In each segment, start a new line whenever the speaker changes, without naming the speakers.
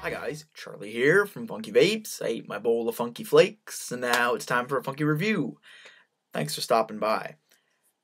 Hi guys, Charlie here from FunkyVapes. I ate my bowl of Funky Flakes, and now it's time for a funky review. Thanks for stopping by.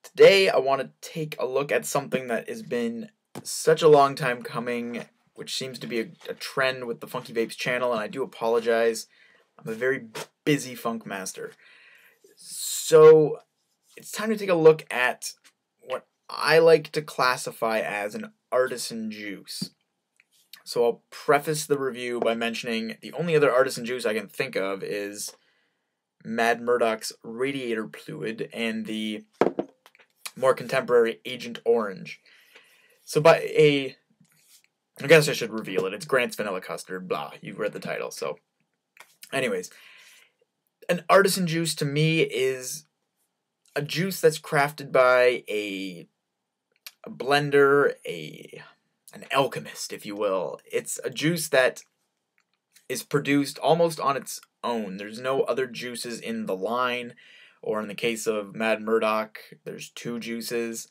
Today I want to take a look at something that has been such a long time coming, which seems to be a trend with the FunkyVapes channel, and I do apologize. I'm a very busy funk master. So it's time to take a look at what I like to classify as an artisan juice. So I'll preface the review by mentioning the only other artisan juice I can think of is Mad Murdock's Radiator Fluid and the more contemporary Agent Orange. So I guess I should reveal it. It's Grant's Vanilla Custard, blah, you've read the title. So anyways, an artisan juice to me is a juice that's crafted by a blender, an alchemist, if you will. It's a juice that is produced almost on its own. There's no other juices in the line, or in the case of Mad Murdock, there's 2 juices.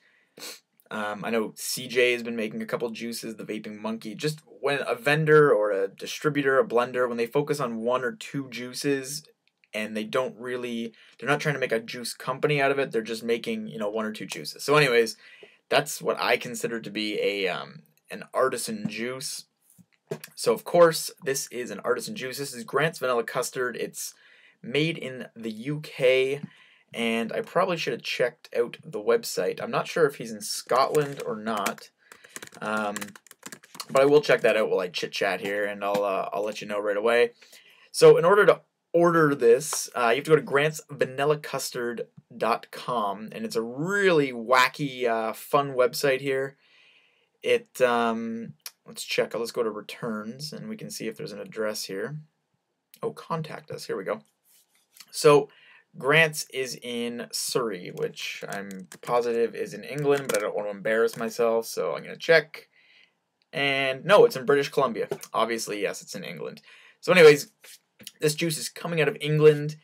I know CJ has been making a couple juices, the Vaping Monkey. Just when a vendor or a distributor, a blender, when they focus on 1 or 2 juices, and they're not trying to make a juice company out of it, they're just making, 1 or 2 juices. So anyways, that's what I consider to be an artisan juice. So of course this is an artisan juice. This is Grant's Vanilla Custard. It's made in the UK, and I probably should have checked out the website. I'm not sure if he's in Scotland or not, but I will check that out while I chit chat here, and I'll let you know right away. So in order to order this, you have to go to grantsvanillacustard.com, and it's a really wacky, fun website here. Let's check. Let's go to returns, and we can see if there's an address here. Oh, contact us. Here we go. So Grant's is in Surrey, which I'm positive is in England, but I don't want to embarrass myself, so I'm going to check. And no, it's in British Columbia. Obviously, yes, it's in England. So anyways, this juice is coming out of England,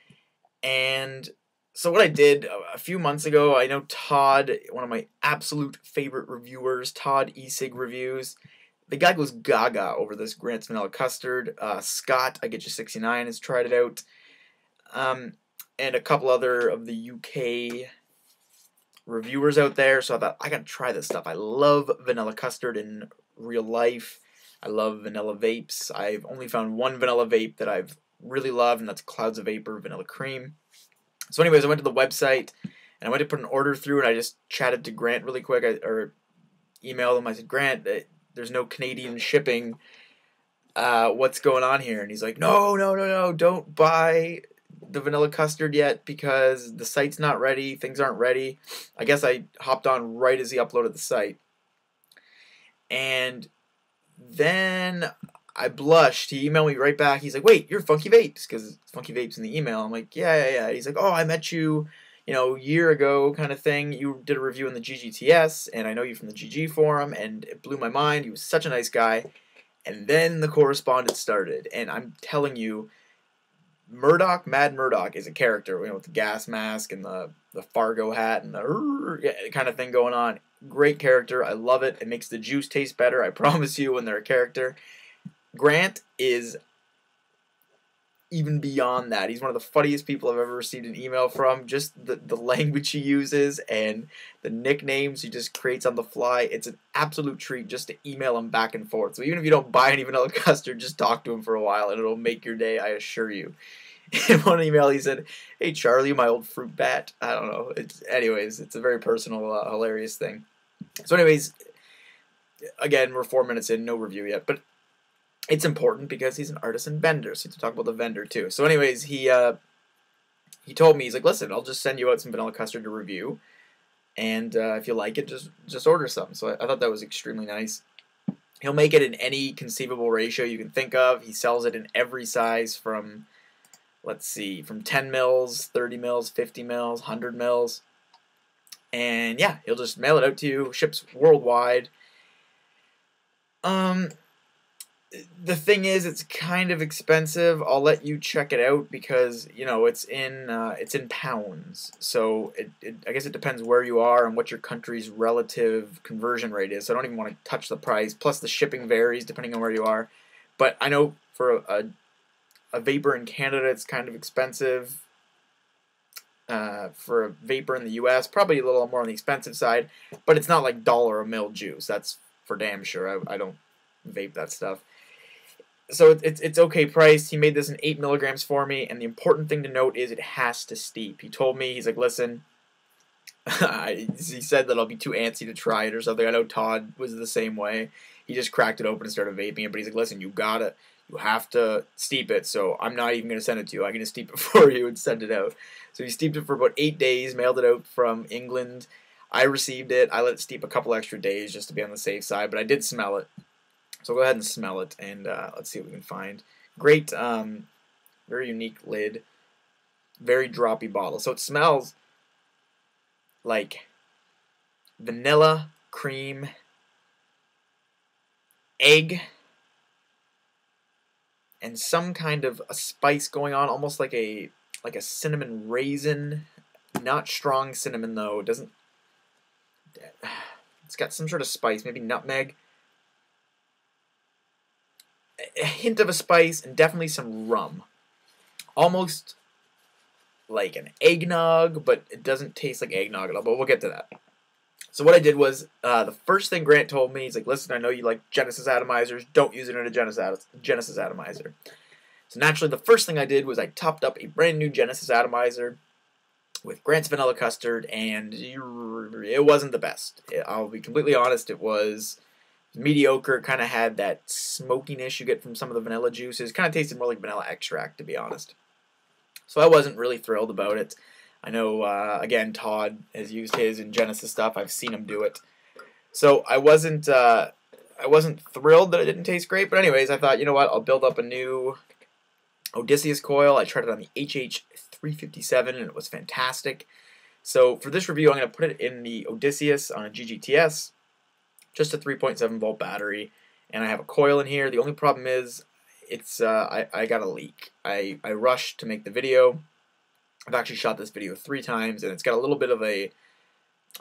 and so what I did a few months ago, I know Todd, one of my absolute favorite reviewers, Todd e-cig Reviews, the guy goes gaga over this Grant's Vanilla Custard. Scott, I Get You 69, has tried it out. And a couple other of the UK reviewers out there, so I thought, I gotta try this stuff. I love vanilla custard in real life. I love vanilla vapes. I've only found one vanilla vape that I've really loved, and that's Clouds of Vapor Vanilla Cream. So anyways, I went to the website, and I went to put an order through, and I just chatted to Grant really quick, or emailed him. I said, Grant, there's no Canadian shipping. What's going on here? And he's like, no, don't buy the vanilla custard yet because the site's not ready, things aren't ready. I guess I hopped on right as he uploaded the site. And then I blushed. He emailed me right back. He's like, wait, you're FunkyVapes, because FunkyVapes in the email. I'm like, yeah. He's like, oh, I met you, a year ago kind of thing. You did a review in the GGTS, and I know you from the GG forum, and it blew my mind. He was such a nice guy. And then the correspondence started, and I'm telling you, Mad Murdock is a character, with the gas mask and the Fargo hat and the kind of thing going on. Great character. I love it. It makes the juice taste better, I promise you, when they're a character. Grant is even beyond that. He's one of the funniest people I've ever received an email from. Just the language he uses and the nicknames he just creates on the fly. It's an absolute treat just to email him back and forth. So even if you don't buy any vanilla custard, just talk to him for a while and it'll make your day, I assure you. In one email he said, hey Charlie, my old fruit bat. I don't know. Anyways, it's a very personal, hilarious thing. So anyways, again, we're 4 minutes in, no review yet, but it's important because he's an artisan vendor, so to talk about the vendor too. So anyways, he told me, he's like, listen, I'll just send you out some vanilla custard to review, and if you like it, just order some. So I thought that was extremely nice. He'll make it in any conceivable ratio you can think of. He sells it in every size from, let's see, from 10 mils, 30 mils, 50 mils, 100 mils. And yeah, he'll just mail it out to you, ships worldwide. The thing is, it's kind of expensive. I'll let you check it out because it's in pounds. So I guess it depends where you are and what your country's relative conversion rate is. So I don't even want to touch the price. Plus the shipping varies depending on where you are. But I know for a vapor in Canada, it's kind of expensive. For a vapor in the U.S., probably a little more on the expensive side, but it's not like dollar a mil juice. That's for damn sure. I don't vape that stuff. So it's okay priced. He made this in 8 milligrams for me, and the important thing to note is it has to steep. He told me, he's like, listen, he said that I'll be too antsy to try it or something. I know Todd was the same way. He just cracked it open and started vaping it, but he's like, listen, you have to steep it, so I'm not even going to send it to you. I'm going to steep it for you and send it out. So he steeped it for about 8 days, mailed it out from England. I received it. I let it steep a couple extra days just to be on the safe side, but I did smell it. So go ahead and smell it, and let's see what we can find. Great, very unique lid, very droppy bottle. So it smells like vanilla, cream, egg, and some kind of a spice going on, almost like a cinnamon raisin. Not strong cinnamon though. It doesn't. It's got some sort of spice, maybe nutmeg. A hint of a spice and definitely some rum. Almost like an eggnog, but it doesn't taste like eggnog at all. But we'll get to that. So what I did was, the first thing Grant told me, he's like, listen, I know you like Genesis atomizers. Don't use it in a Genesis atomizer. So naturally, the first thing I did was I topped up a brand new Genesis atomizer with Grant's Vanilla Custard, and it wasn't the best. I'll be completely honest, it was mediocre. Kind of had that smokiness you get from some of the vanilla juices. Kind of tasted more like vanilla extract, to be honest. So I wasn't really thrilled about it. I know, again, Todd has used his in Genesis stuff. I've seen him do it. So I wasn't thrilled that it didn't taste great. But anyways, I thought, you know what, I'll build up a new Odysseus coil. I tried it on the HH357, and it was fantastic. So for this review, I'm going to put it in the Odysseus on a GGTS. Just a 3.7 volt battery, and I have a coil in here. The only problem is, it's I got a leak. I rushed to make the video. I've actually shot this video 3 times, and it's got a little bit of a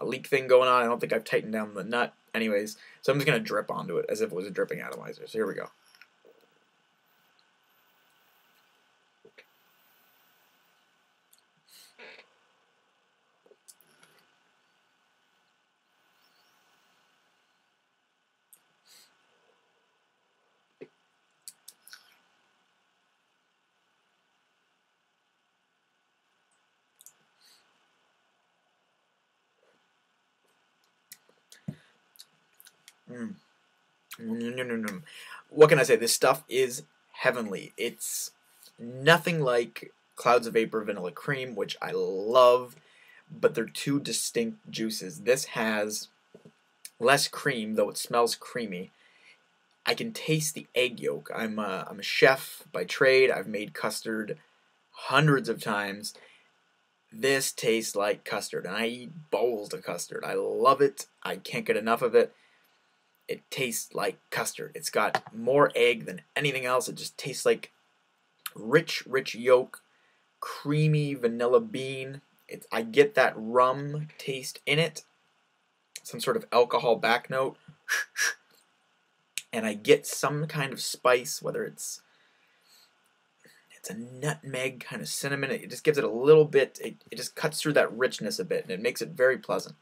leak thing going on. I don't think I've tightened down the nut. Anyways, so I'm just going to drip onto it as if it was a dripping atomizer. So here we go. What can I say? This stuff is heavenly. It's nothing like Clouds of Vapor Vanilla Cream, which I love, but they're 2 distinct juices. This has less cream, though it smells creamy. I can taste the egg yolk. I'm a chef by trade. I've made custard hundreds of times. This tastes like custard, and I eat bowls of custard. I love it. I can't get enough of it. It tastes like custard. It's got more egg than anything else. It just tastes like rich yolk, creamy vanilla bean. I get that rum taste in it, some sort of alcohol back note, and I get some kind of spice, whether it's a nutmeg, kind of cinnamon. It just gives it a little bit, it just cuts through that richness a bit, and it makes it very pleasant.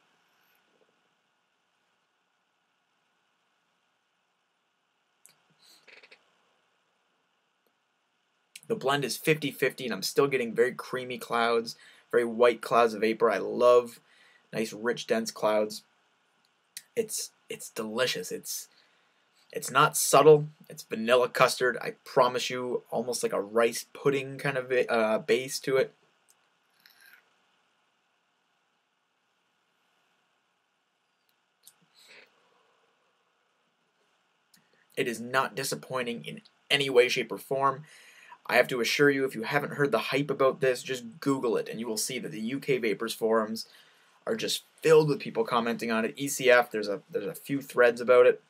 The blend is 50-50, and I'm still getting very creamy clouds, very white clouds of vapor. I love nice, rich, dense clouds. It's delicious. It's not subtle. It's vanilla custard. I promise you, almost like a rice pudding kind of base to it. It is not disappointing in any way, shape, or form. I have to assure you, if you haven't heard the hype about this, just Google it, and you will see that the UK Vapors forums are just filled with people commenting on it. ECF, there's a few threads about it.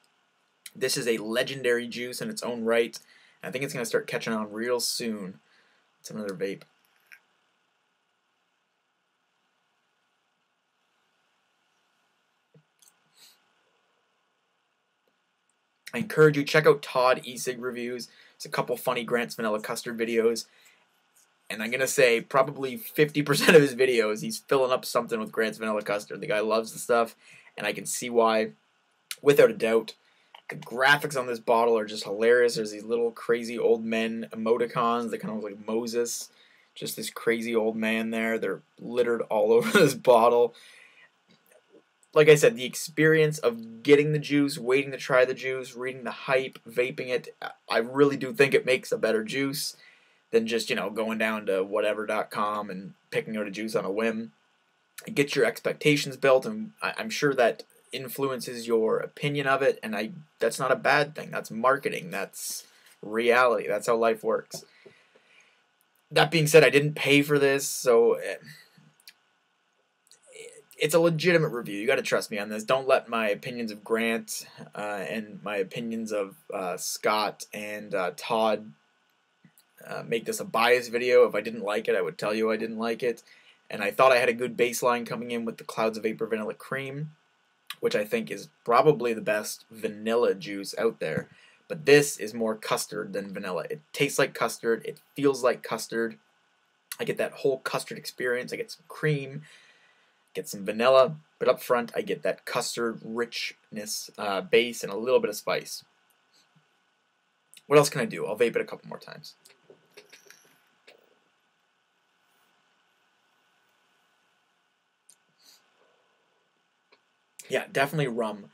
This is a legendary juice in its own right. I think it's going to start catching on real soon. It's another vape. I encourage you, check out Todd e-cig reviews. It's a couple funny Grant's Vanilla Custard videos. And I'm going to say probably 50% of his videos, he's filling up something with Grant's Vanilla Custard. The guy loves the stuff, and I can see why, without a doubt. The graphics on this bottle are just hilarious. There's these little crazy old men emoticons that kind of look like Moses. Just this crazy old man there. They're littered all over this bottle. Like I said, the experience of getting the juice, waiting to try the juice, reading the hype, vaping it, I really do think it makes a better juice than just, going down to whatever.com and picking out a juice on a whim. It gets your expectations built, and I'm sure that influences your opinion of it, and that's not a bad thing. That's marketing. That's reality. That's how life works. That being said, I didn't pay for this, so it's a legitimate review. You got to trust me on this. Don't let my opinions of Grant and my opinions of Scott and Todd make this a biased video. If I didn't like it, I would tell you I didn't like it. And I thought I had a good baseline coming in with the Clouds of Vapor Vanilla Cream, which I think is probably the best vanilla juice out there. But this is more custard than vanilla. It tastes like custard. It feels like custard. I get that whole custard experience. I get some cream, get some vanilla, but up front I get that custard richness base and a little bit of spice. What else can I do? I'll vape it a couple more times. Yeah, definitely rum.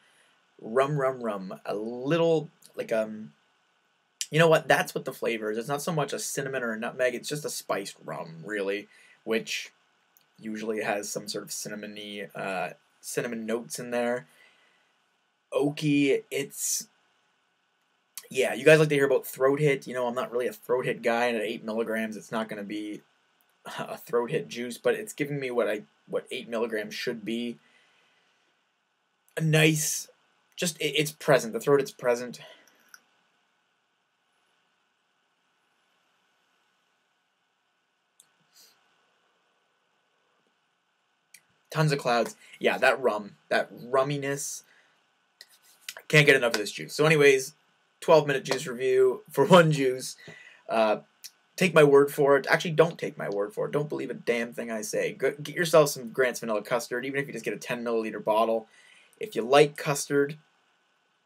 Rum. A little, like, you know what? That's what the flavor is. It's not so much a cinnamon or a nutmeg. It's just a spiced rum, really, which usually has some sort of cinnamon notes in there. Oaky, yeah, you guys like to hear about throat hit. I'm not really a throat hit guy, and at 8 milligrams, it's not going to be a throat hit juice, but it's giving me what 8 milligrams should be. A nice, it's present. The throat hit's present. Tons of clouds. Yeah, that rumminess. Can't get enough of this juice. So anyways, 12-minute juice review for one juice. Take my word for it. Actually, don't take my word for it. Don't believe a damn thing I say. Get yourself some Grant's Vanilla Custard, even if you just get a 10 milliliter bottle. If you like custard,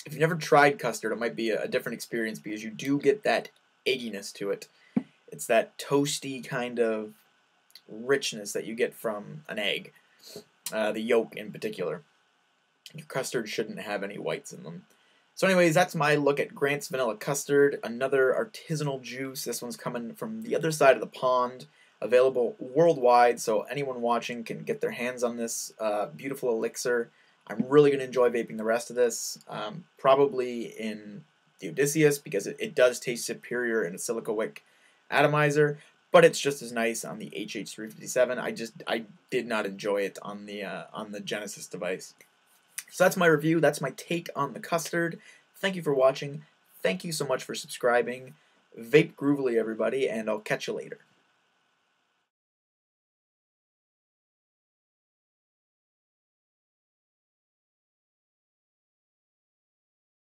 if you've never tried custard, it might be a different experience because you do get that egginess to it. It's that toasty kind of richness that you get from an egg, the yolk in particular. Your custard shouldn't have any whites in them. So anyways, that's my look at Grant's Vanilla Custard, another artisanal juice. This one's coming from the other side of the pond, available worldwide, so anyone watching can get their hands on this beautiful elixir. I'm really going to enjoy vaping the rest of this, probably in the Odysseus, because it does taste superior in a silica wick atomizer, but it's just as nice on the HH357. I did not enjoy it on the Genesis device. So that's my review. That's my take on the custard. Thank you for watching. Thank you so much for subscribing. Vape Groovily, everybody, and I'll catch you later.